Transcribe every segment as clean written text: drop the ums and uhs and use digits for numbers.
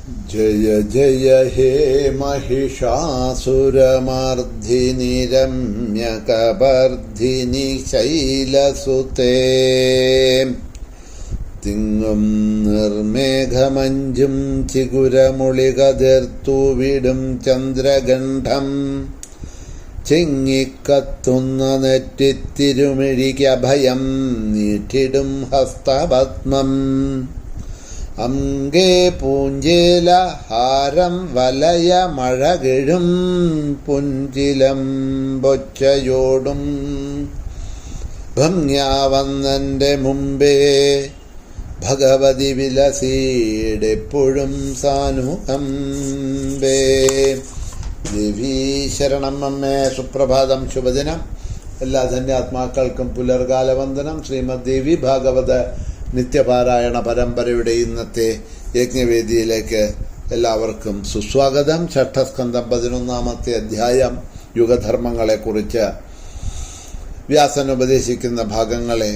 ജയ ജയ ഹേ महिषासुरमर्दिनि രമ്യകബർധിനി ശൈലസുതേ തിങ്ങും നിർമേഘമഞ്ചും ചിഗുരമുളികതിർത്തുവിടും ചന്ദ്രഗണ്ഡം ചിങ്ങിക്കത്തുന്ന നെറ്റിത്തിരുമിഴിക്കഭയം നീട്ടിടും ഹസ്തപത്മം അംഗേ പൂഞ്ചേല ഹാരം വലയ മഴകിഴും പുഞ്ചിലം ബൊച്ചയോടും ഭംഗ്യാവന്നന്റെ മുമ്പേ ഭഗവതി വിലസീടെപ്പോഴും സാനുകമ്പേ. ദേവീ ശരണം അമ്മേ. സുപ്രഭാതം, ശുഭദിനം. എല്ലാ ധന്യാത്മാക്കൾക്കും പുലർകാല വന്ദനം. ശ്രീമദ് ദേവി ഭാഗവത നിത്യപാരായണ പരമ്പരയുടെ ഇന്നത്തെ യജ്ഞവേദിയിലേക്ക് എല്ലാവർക്കും സുസ്വാഗതം. ഷഷ്ഠസ്കന്ധം 11-ാമത്തെ അധ്യായം യുഗധർമ്മങ്ങളെക്കുറിച്ച് വ്യാസൻ ഉപദേശിക്കുന്ന ഭാഗങ്ങളെ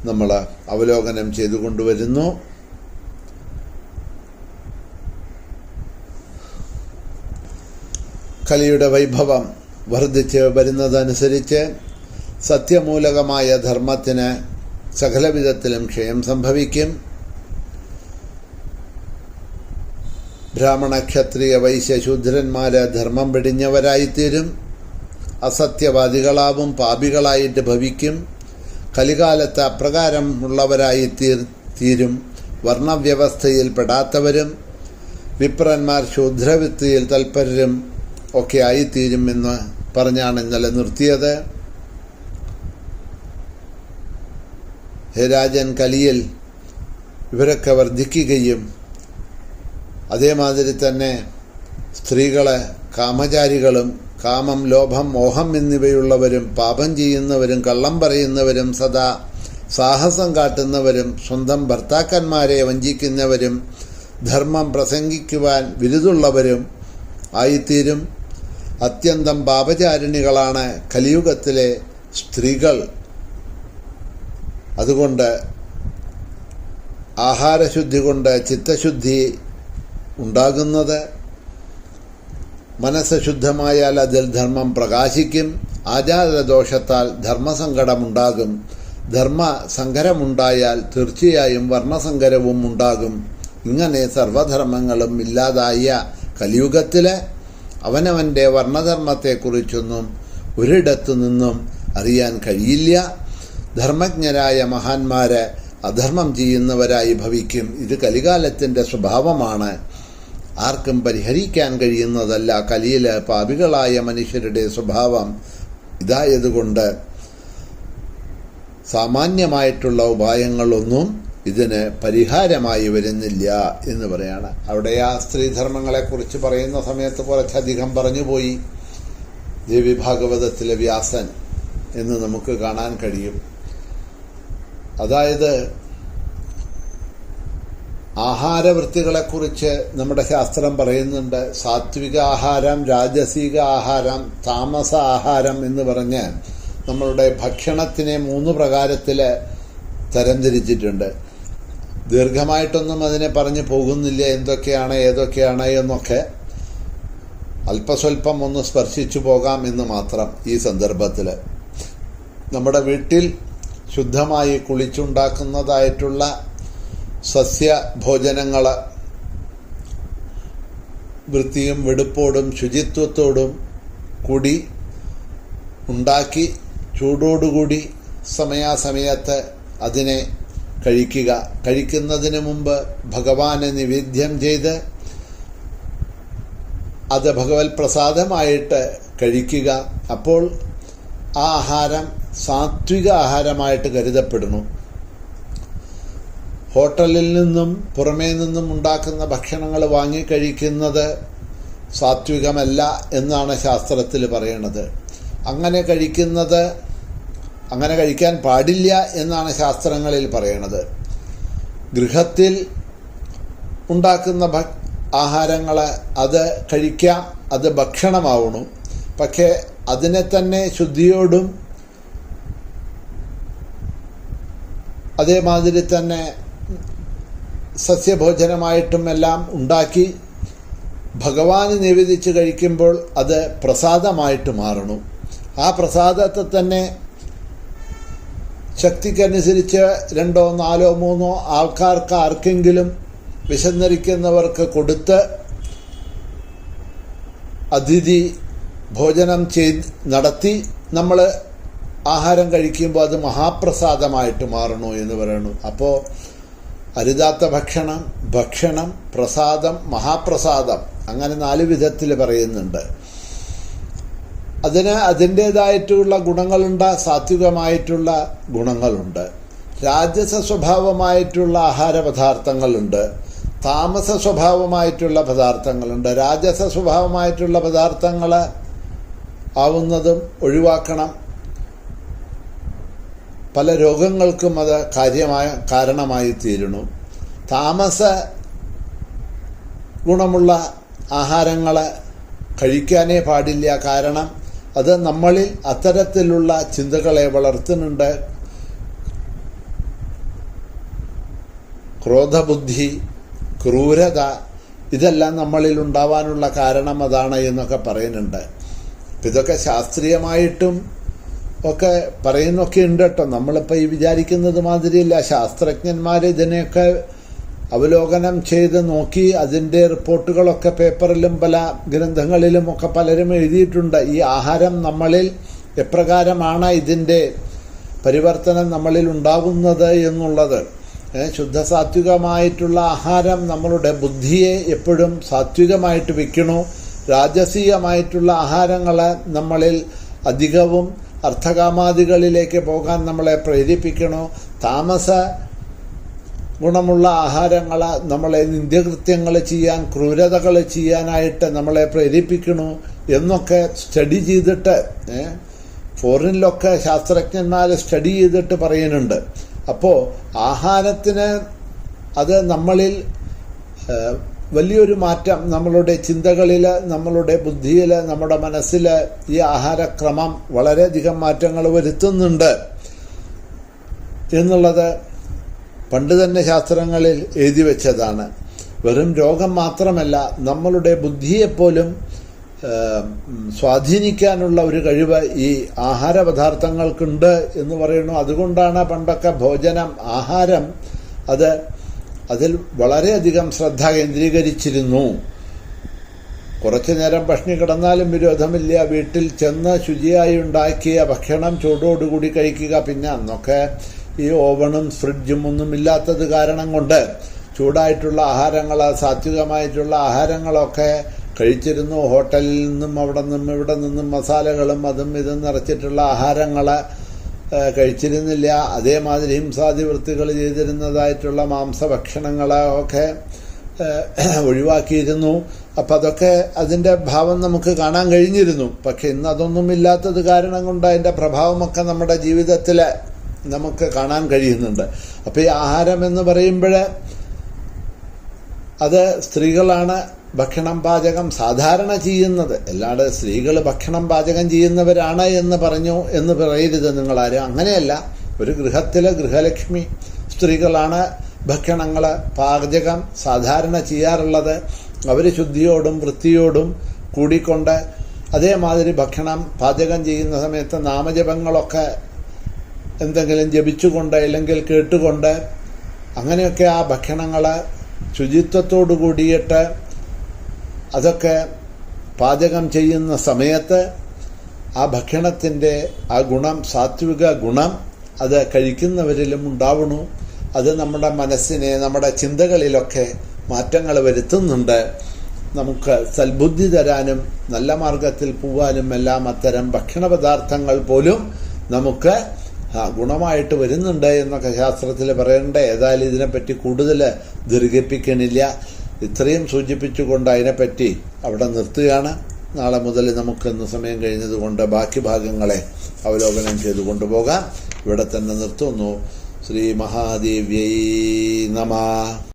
നമ്മൾ അവലോകനം ചെയ്തുകൊണ്ടുവരുന്നു. കലിയുടെ വൈഭവം വർദ്ധിച്ച് വരുന്നതനുസരിച്ച് സത്യമൂലകമായ ധർമ്മത്തിന് സകലവിധത്തിലും ക്ഷയം സംഭവിക്കും. ബ്രാഹ്മണ, ക്ഷത്രിയ, വൈശ്യ, ശൂദ്രന്മാര് ധർമ്മം വെടിഞ്ഞവരായിത്തീരും. അസത്യവാദികളാവും, പാപികളായിട്ട് ഭവിക്കും. കലികാലത്ത് അപ്രകാരം ഉള്ളവരായി തീരും. വർണ്ണവ്യവസ്ഥയിൽ പെടാത്തവരും വിപ്രന്മാർ ശൂദ്രവൃത്തിയിൽ തൽപരരും ഒക്കെ ആയിത്തീരും എന്ന് പറഞ്ഞാണ് ഇന്നലെ നിർത്തിയത്. ഹേ രാജൻ, കലിയിൽ ഇവരൊക്കെ വർദ്ധിക്കുകയും അതേമാതിരി തന്നെ സ്ത്രീകളെ കാമചാരികളും കാമം, ലോഭം, മോഹം എന്നിവയുള്ളവരും പാപം ചെയ്യുന്നവരും കള്ളം പറയുന്നവരും സദാ സാഹസം കാട്ടുന്നവരും സ്വന്തം ഭർത്താക്കന്മാരെ വഞ്ചിക്കുന്നവരും ധർമ്മം പ്രസംഗിക്കുവാൻ വിരുതുള്ളവരും ആയിത്തീരും. അത്യന്തം പാപചാരിണികളാണ് കലിയുഗത്തിലെ സ്ത്രീകൾ. അതുകൊണ്ട് ആഹാരശുദ്ധി കൊണ്ട് ചിത്തശുദ്ധി ഉണ്ടാകുന്നത്. മനസ്സ് ശുദ്ധമായാൽ അതിൽ ധർമ്മം പ്രകാശിക്കും. ആചാരദോഷത്താൽ ധർമ്മസങ്കടമുണ്ടാകും. ധർമ്മസങ്കരമുണ്ടായാൽ തീർച്ചയായും വർണ്ണസങ്കരവും ഉണ്ടാകും. ഇങ്ങനെ സർവധർമ്മങ്ങളും ഇല്ലാതായ കലിയുഗത്തില് അവനവൻ്റെ വർണ്ണധർമ്മത്തെക്കുറിച്ചൊന്നും ഒരിടത്തു നിന്നും അറിയാൻ കഴിയില്ല. ധർമ്മജ്ഞരായ മഹാന്മാര് അധർമ്മം ചെയ്യുന്നവരായി ഭവിക്കും. ഇത് കലികാലത്തിൻ്റെ സ്വഭാവമാണ്. ആർക്കും പരിഹരിക്കാൻ കഴിയുന്നതല്ല. കലിയിലെ പാപികളായ മനുഷ്യരുടെ സ്വഭാവം ഇതായതുകൊണ്ട് സാമാന്യമായിട്ടുള്ള ഉപായങ്ങളൊന്നും ഇതിന് പരിഹാരമായി വരുന്നില്ല എന്ന് പറയാണ്. അവിടെ ആ സ്ത്രീധർമ്മങ്ങളെക്കുറിച്ച് പറയുന്ന സമയത്ത് കുറച്ചധികം പറഞ്ഞുപോയി. ദേവി ഭാഗവതത്തിലെ വ്യാസൻ എന്ന് നമുക്ക് കാണാൻ കഴിയും. അതായത് ആഹാരവൃത്തികളെക്കുറിച്ച് നമ്മുടെ ശാസ്ത്രം പറയുന്നുണ്ട്. സാത്വിക ആഹാരം, രാജസിക ആഹാരം, താമസ ആഹാരം എന്ന് പറഞ്ഞ് നമ്മളുടെ ഭക്ഷണത്തിനെ 3 പ്രകാരത്തിൽ തരംതിരിച്ചിട്ടുണ്ട്. ദീർഘമായിട്ടൊന്നും അതിനെ പറഞ്ഞു പോകുന്നില്ല, എന്തൊക്കെയാണ് ഏതൊക്കെയാണ് എന്നൊക്കെ. അല്പസ്വല്പം ഒന്ന് സ്പർശിച്ചു പോകാം എന്ന് മാത്രം. ഈ സന്ദർഭത്തിൽ നമ്മുടെ വീട്ടിൽ ശുദ്ധമായി കുളിച്ചുണ്ടാക്കുന്നതായിട്ടുള്ള സസ്യഭോജനങ്ങൾ വൃത്തിയും വെടുപ്പോടും ശുചിത്വത്തോടും കൂടി ഉണ്ടാക്കി ചൂടോടുകൂടി സമയാസമയത്ത് അതിനെ കഴിക്കുക. കഴിക്കുന്നതിന് മുമ്പ് ഭഗവാനെ നിവേദ്യം ചെയ്ത് അത് ഭഗവത് പ്രസാദമായിട്ട് കഴിക്കുക. അപ്പോൾ ആ ആഹാരം സാത്വിക ആഹാരമായിട്ട് കരുതപ്പെടുന്നു. ഹോട്ടലിൽ നിന്നും പുറമേ നിന്നും ഉണ്ടാക്കുന്ന ഭക്ഷണങ്ങൾ വാങ്ങിക്കഴിക്കുന്നത് സാത്വികമല്ല എന്നാണ് ശാസ്ത്രത്തിൽ പറയുന്നത്. അങ്ങനെ കഴിക്കാൻ പാടില്ല എന്നാണ് ശാസ്ത്രങ്ങളിൽ പറയുന്നത്. ഗൃഹത്തിൽ ഉണ്ടാക്കുന്ന ആഹാരങ്ങൾ അത് കഴിക്കാം, അത് ഭക്ഷണമാവണം. പക്ഷേ അതിനെ തന്നെ ശുദ്ധിയോടും അതേമാതിരി തന്നെ സസ്യഭോജനമായിട്ടും എല്ലാം ഉണ്ടാക്കി ഭഗവാന് നിവേദിച്ച് കഴിക്കുമ്പോൾ അത് പ്രസാദമായിട്ട് മാറണു. ആ പ്രസാദത്തെ തന്നെ ശക്തിക്കനുസരിച്ച് 2, 4, 3 ആൾക്കാർക്ക് ആർക്കെങ്കിലും വിശന്നിരിക്കുന്നവർക്ക് കൊടുത്ത് അതിഥി ഭോജനം നടത്തി നമ്മൾ ആഹാരം കഴിക്കുമ്പോൾ അത് മഹാപ്രസാദമായിട്ട് മാറണു എന്ന് പറയണു. അപ്പോൾ അരുതാത്ത ഭക്ഷണം, പ്രസാദം, മഹാപ്രസാദം, അങ്ങനെ 4 വിധത്തിൽ പറയുന്നുണ്ട്. അതിന് അതിൻ്റേതായിട്ടുള്ള ഗുണങ്ങളുണ്ട്, സാത്വികമായിട്ടുള്ള ഗുണങ്ങളുണ്ട്. രാജസ സ്വഭാവമായിട്ടുള്ള ആഹാര പദാർത്ഥങ്ങളുണ്ട്, താമസ സ്വഭാവമായിട്ടുള്ള പദാർത്ഥങ്ങളുണ്ട്. രാജസ സ്വഭാവമായിട്ടുള്ള പദാർത്ഥങ്ങൾ ആവുന്നതും ഒഴിവാക്കണം. പല രോഗങ്ങൾക്കും അത് കാരണമായി തീരുന്നു. താമസ ഗുണമുള്ള ആഹാരങ്ങൾ കഴിക്കാനേ പാടില്ല. കാരണം അത് നമ്മളിൽ അത്തരത്തിലുള്ള ചിന്തകളെ വളർത്തുന്നുണ്ട്. ക്രോധബുദ്ധി, ക്രൂരത, ഇതെല്ലാം നമ്മളിൽ ഉണ്ടാവാനുള്ള കാരണം അതാണ് എന്നൊക്കെ പറയുന്നുണ്ട്. ഇതൊക്കെ ശാസ്ത്രീയമായിട്ടും ഒക്കെ പറയുന്നൊക്കെ ഉണ്ട് കേട്ടോ. നമ്മളിപ്പോൾ ഈ വിചാരിക്കുന്നത് മാതിരിയല്ല. ശാസ്ത്രജ്ഞന്മാർ ഇതിനെയൊക്കെ അവലോകനം ചെയ്ത് നോക്കി അതിൻ്റെ റിപ്പോർട്ടുകളൊക്കെ പേപ്പറിലും പല ഗ്രന്ഥങ്ങളിലും ഒക്കെ പലരും എഴുതിയിട്ടുണ്ട്. ഈ ആഹാരം നമ്മളിൽ എപ്രകാരമാണ് ഇതിൻ്റെ പരിവർത്തനം നമ്മളിൽ ഉണ്ടാകുന്നത് എന്നുള്ളത്. ശുദ്ധസാത്വികമായിട്ടുള്ള ആഹാരം നമ്മളുടെ ബുദ്ധിയെ എപ്പോഴും സാത്വികമായിട്ട് വയ്ക്കണു. രാജസീയമായിട്ടുള്ള ആഹാരങ്ങൾ നമ്മളിൽ അധികവും അർത്ഥകാമാദികളിലേക്ക് പോകാൻ നമ്മളെ പ്രേരിപ്പിക്കണു. താമസ ഗുണമുള്ള ആഹാരങ്ങൾ നമ്മളെ നിന്ദ്യകൃത്യങ്ങൾ ചെയ്യാൻ, ക്രൂരതകൾ ചെയ്യാനായിട്ട് നമ്മളെ പ്രേരിപ്പിക്കണു എന്നൊക്കെ സ്റ്റഡി ചെയ്തിട്ട്, ഫോറിനിലൊക്കെ ശാസ്ത്രജ്ഞന്മാർ സ്റ്റഡി ചെയ്തിട്ട് പറയുന്നുണ്ട്. അപ്പോൾ ആഹാരത്തിന് അത് നമ്മളിൽ വലിയൊരു മാറ്റം നമ്മളുടെ ചിന്തകളിൽ, നമ്മളുടെ ബുദ്ധിയിൽ, നമ്മുടെ മനസ്സിൽ ഈ ആഹാരക്രമം വളരെയധികം മാറ്റങ്ങൾ വരുത്തുന്നുണ്ട് എന്നുള്ളത് പണ്ട് തന്നെ ശാസ്ത്രങ്ങളിൽ എഴുതി വെച്ചതാണ്. വെറും രോഗം മാത്രമല്ല, നമ്മളുടെ ബുദ്ധിയെപ്പോലും സ്വാധീനിക്കാനുള്ള ഒരു കഴിവ് ഈ ആഹാര പദാർത്ഥങ്ങൾക്കുണ്ട് എന്ന് പറയുന്നു. അതുകൊണ്ടാണ് പണ്ടൊക്കെ ആഹാരം അതിൽ വളരെയധികം ശ്രദ്ധ കേന്ദ്രീകരിച്ചിരുന്നു. കുറച്ചു നേരം പട്ടിണി കിടന്നാലും വിരോധമില്ല, വീട്ടിൽ ചെന്ന് ശുചിയായി ഉണ്ടാക്കിയ ഭക്ഷണം ചൂടോടുകൂടി കഴിക്കുക. പിന്നെ അന്നൊക്കെ ഈ ഓവണും ഫ്രിഡ്ജും ഒന്നും ഇല്ലാത്തത് കാരണം കൊണ്ട് ചൂടായിട്ടുള്ള ആഹാരങ്ങൾ, സാത്വികമായിട്ടുള്ള ആഹാരങ്ങളൊക്കെ കഴിച്ചിരുന്നു. ഹോട്ടലിൽ നിന്നും അവിടെ നിന്നും ഇവിടെ നിന്നും മസാലകളും അതും ഇതും നിറച്ചിട്ടുള്ള ആഹാരങ്ങൾ കഴിച്ചിരുന്നില്ല. അതേമാതിരി ഹിംസാതിവൃത്തികൾ ചെയ്തിരുന്നതായിട്ടുള്ള മാംസഭക്ഷണങ്ങളൊക്കെ ഒഴിവാക്കിയിരുന്നു. അപ്പം അതൊക്കെ അതിൻ്റെ ഭാവം നമുക്ക് കാണാൻ കഴിഞ്ഞിരുന്നു. പക്ഷെ ഇന്ന് അതൊന്നും ഇല്ലാത്തത് കാരണം കൊണ്ട് അതിൻ്റെ പ്രഭാവമൊക്കെ നമ്മുടെ ജീവിതത്തിൽ നമുക്ക് കാണാൻ കഴിയുന്നുണ്ട്. അപ്പോൾ ഈ ആഹാരം എന്ന് പറയുമ്പോൾ അത് സ്ത്രീകളാണ് ഭക്ഷണം പാചകം സാധാരണ ചെയ്യുന്നത്. അല്ലാതെ സ്ത്രീകൾ ഭക്ഷണം പാചകം ചെയ്യുന്നവരാണ് എന്ന് പറയരുത് നിങ്ങളാരും. അങ്ങനെയല്ല. ഒരു ഗൃഹത്തിലെ ഗൃഹലക്ഷ്മി സ്ത്രീകളാണ് ഭക്ഷണങ്ങൾ പാചകം സാധാരണ ചെയ്യാറുള്ളത്. അവർ ശുദ്ധിയോടും വൃത്തിയോടും കൂടിക്കൊണ്ട് അതേമാതിരി ഭക്ഷണം പാചകം ചെയ്യുന്ന സമയത്ത് നാമജപങ്ങളൊക്കെ എന്തെങ്കിലും ജപിച്ചുകൊണ്ട് അല്ലെങ്കിൽ കേട്ടുകൊണ്ട് അങ്ങനെയൊക്കെ ആ ഭക്ഷണങ്ങൾ ശുചിത്വത്തോടു കൂടിയിട്ട് അതൊക്കെ പാചകം ചെയ്യുന്ന സമയത്ത് ആ ഭക്ഷണത്തിൻ്റെ ആ ഗുണം, സാത്വിക ഗുണം അത് കഴിക്കുന്നവരിലും ഉണ്ടാവണു. അത് നമ്മുടെ മനസ്സിനെ, നമ്മുടെ ചിന്തകളിലൊക്കെ മാറ്റങ്ങൾ വരുത്തുന്നുണ്ട്. നമുക്ക് സൽബുദ്ധി തരാനും നല്ല മാർഗത്തിൽ പോവാനും എല്ലാം അത്തരം ഭക്ഷണ പദാർത്ഥങ്ങൾ പോലും നമുക്ക് ഗുണമായിട്ട് വരുന്നുണ്ട് എന്നൊക്കെ ശാസ്ത്രത്തിൽ പറയുന്നുണ്ട്. ഏതായാലും ഇതിനെപ്പറ്റി കൂടുതൽ ദീർഘിപ്പിക്കണില്ല. ഇത്രയും സൂചിപ്പിച്ചുകൊണ്ട് അതിനെപ്പറ്റി അവിടെ നിർത്തുകയാണ്. നാളെ മുതൽ നമുക്കിന്ന് സമയം കഴിഞ്ഞതുകൊണ്ട് ബാക്കി ഭാഗങ്ങളെ അവലോകനം ചെയ്തു കൊണ്ടുപോകാം. ഇവിടെ തന്നെ നിർത്തുന്നു. ശ്രീ മഹാദേവ്യൈ നമഃ.